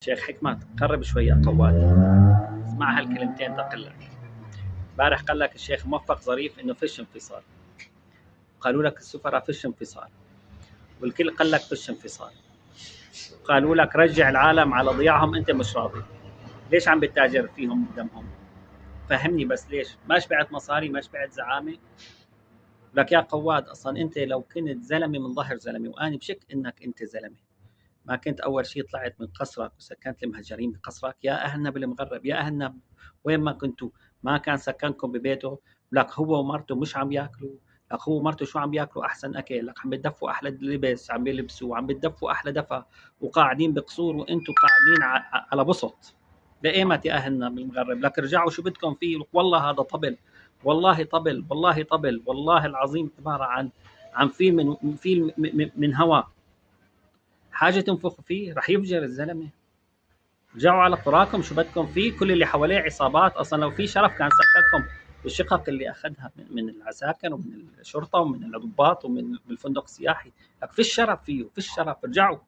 شيخ حكمت قرب شوي يا قواد، اسمع هالكلمتين دقلك. امبارح قال لك الشيخ موفق ظريف انه فيش انفصال، قالوا لك السفراء فيش انفصال، والكل قال لك فيش انفصال، قالوا لك رجع العالم على ضياعهم، انت مش راضي. ليش عم بتتاجر فيهم بدمهم؟ فهمني بس ليش؟ ما شبعت مصاري؟ ما شبعت زعامه؟ لك يا قواد، اصلا انت لو كنت زلمه من ظهر زلمه، وانا بشك انك انت زلمه، ما كنت أول شيء طلعت من قصرك وسكنت المهجرين بقصرك؟ يا أهلنا بالمغرب، يا أهلنا وين ما كنتوا، ما كان سكنكم ببيته؟ لك هو ومرته مش عم ياكلوا؟ لك هو ومرته شو عم ياكلوا؟ أحسن أكل. لك عم بتدفوا أحلى لبس، عم بيلبسوا، وعم بتدفوا أحلى دفا، وقاعدين بقصور، وأنتوا قاعدين على بسط. لإيمت يا أهلنا بالمغرب؟ لك ارجعوا شو بدكم فيه؟ والله هذا طبل، والله طبل، والله طبل، والله العظيم عبارة عن فيل من هواء. حاجة تنفخوا فيه رح يفجر الزلمة. رجعوا على قراكم، شو بدكم فيه؟ كل اللي حواليه عصابات، اصلا لو في شرف كان سكتكم بالشقق اللي اخذها من العساكر ومن الشرطه ومن الضباط ومن الفندق السياحي. لك في الشرف فيه، في الشرف. رجعوا.